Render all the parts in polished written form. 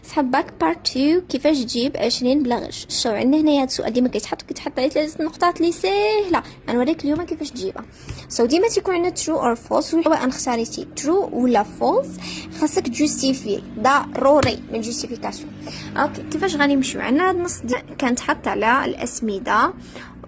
سحب باك بارت 2 كيفاش تجيب 20 بلا غش. شو عندنا هنايا هذا السؤال ديما كيتحط عليه 3 نقطات اللي ساهله، غنوريك اليوم كيفاش تجيبها. ديما تيكون عندنا ترو اور فولس، سواء اختاريتي ترو ولا فولس خاصك تجوستيفي ضروري من جوستيفيكاسيون. اوكي كيفاش غنمشيو؟ عندنا هذا النص كانت حط على الاسمده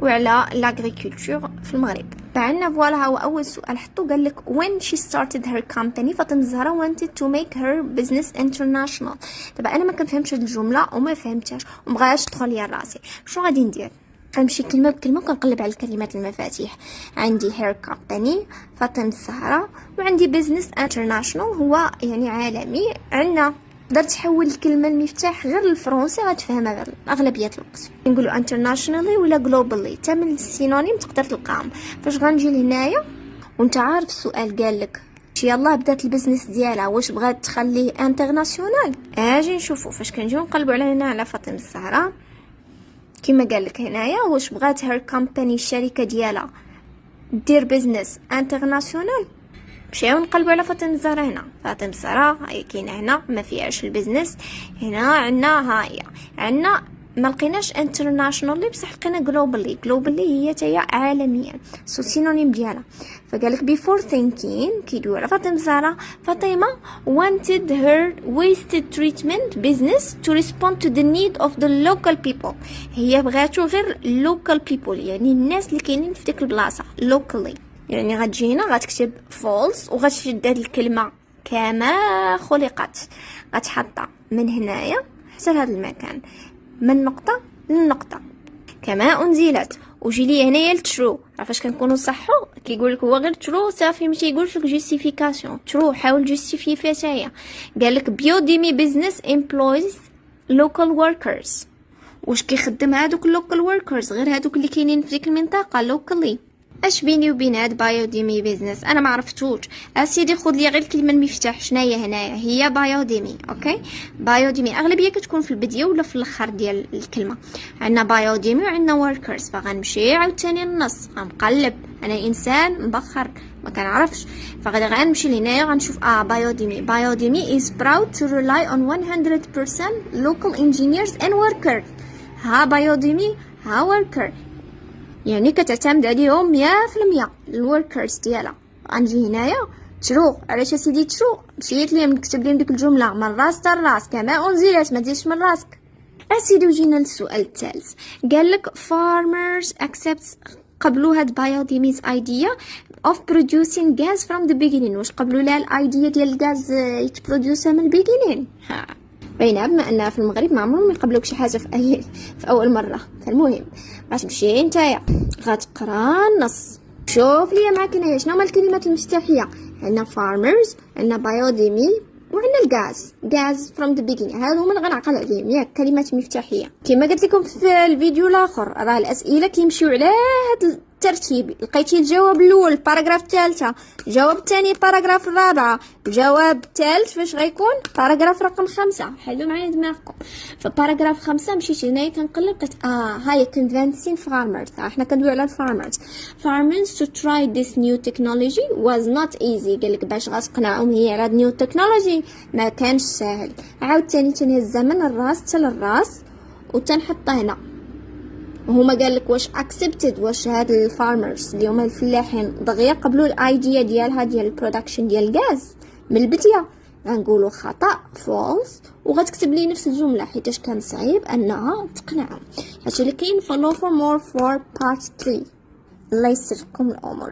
وعلى لاغريكولتور في المغرب. عندنا فوالا هو اول سؤال حطو، قال لك when she started her company فاطمه الزهراء wanted to make her business international. دابا انا ما كنفهمش هاد الجمله وما فهمتهاش ومبغاش تدخل ليا راسي، شنو غادي ندير؟ غنمشي كلمه بكلمه وكنقلب على الكلمات المفاتيح. عندي her company فاطمه الزهراء، وعندي business international هو يعني عالمي. عندنا تقدر تحول الكلمه المفتاح غير للفرنسي غتفهمها غير اغلبيه الوقت، نقولوا internationally ولا globally، حتى من السينونيم تقدر تلقاهم. فاش غنجي لهنايا وانت عارف السؤال قال لك يلا بدات البزنس ديالها واش بغات تخليه انترناسيونال. اجي نشوفوا فاش كنجيو نقلبوا على هنا على فاطمه الزهراء كما قال لك هنايا واش بغات هير كومباني الشركه ديالها دير بزنس انترناسيونال. مشيو نقلبوا على فاطمه الزهراء. هنا فاطمه الزهراء هي كاينه هنا ما فيهاش البزنس. هنا عندنا ها هي عندنا ما لقيناش انترناشونالي بصح لقينا جلوبالي هي تاهي عالميا سينونيم ديالها. فقال لك بيفور ثينكين كيدوي على فاطمه الزهراء فاطمه wanted her wasted treatment business to respond to the need of the local people. هي بغاتو غير local people يعني الناس اللي كاينين في ديك البلاصه locally. يعني غتجي هنا غتكتب false وغتشد هاد الكلمه كما خلقت غتحطها من هنايا حتى لهذا المكان من نقطه للنقطه كما انزلت. وجي لي هنايا الترو فاش كنكونوا صحو كيقول لك هو غير ترو صافي ماشي يقولش لك جوستيفيكاسيون. ترو حاول جوستيفي فيها تاهي. قال لك بيوديمي بزنس امبلويز لوكال وركرز. واش كيخدم هادوك اللوكال وركرز غير هادوك اللي كاينين في ديك المنطقه لوكالي؟ اش بيني وبين هاد بايوديمي بيزنس انا ما عرفتوش. اسيدي خذ لي غير الكلمه المفتاح شناهي هنايا هي بايوديمي. اوكي بايوديمي اغلبيه كتكون في البدايه ولا في الاخر ديال الكلمه. عندنا بايوديمي وعندنا وركرز. فغنمشي عاوتاني النص غنقلب، انا انسان مبخر ما كنعرفش فغادي غنمشي لهنايا غنشوف بايوديمي is proud to rely on 100% local engineers and workers. ها بايوديمي ها وركر يعني كتعتمد عليهم 100% الوركرز ديالها. غنجي هنايا ترو. علاش اسيدي ترو؟ مشيت ليه نكتب لهم ديك الجمله من راس حتى الراس كما انزلت ما تزيدش من راسك. اسيدي وجينا للسؤال الثالث قال لك farmers accepts قبلوا هاد بايوديميز ايديا of producing gas from the beginning. واش قبلوا لها الايديا ديال الغاز يتبروديوسها من البيجينين؟ باينه بما انها في المغرب ما عمرهم يقبلوك شي حاجه في اول مره. فالمهم غتمشي نتايا غتقرا النص شوف ليا معاك هنايا شنو هما الكلمات المفتاحيه. عندنا farmers عندنا بايوديمي وعندنا غاز from the beginning. هادو هما اللي غنعقل عليهم ياك كلمات مفتاحيه. كما قلت لكم في الفيديو الاخر راه الاسئله كيمشيو على هاد الترتيب. لقيتي الجواب الاول الباراغراف الثالثه، الجواب الثاني الباراغراف الرابعه، الجواب الثالث فاش غيكون باراغراف رقم 5. حلوا معايا دماغكم. فباراغراف 5 مشيت هنايا كنقلب لقيت هاي convincing farmers. حنا كندويو على الفارمرز. farmers to try this new technology was not easy. قالك باش غتقنعهم هي على نيو تكنولوجي ما كانش ساهل. عاود تاني الزمن الراس حتى للراس وتنحطها هنا. وهما قال لك واش accepted واش هاد الفارمرز اللي هما الفلاحين دغيا قبلوا الايديا ديالها ديال البرودكشن ديال الغاز من البدايه. غنقولوا خطا فولس وغتكتب لي نفس الجمله حيتاش كان صعيب انها تقنعهم. هادشي اللي كاين. follow for more for part 3. الله يسركم الامور.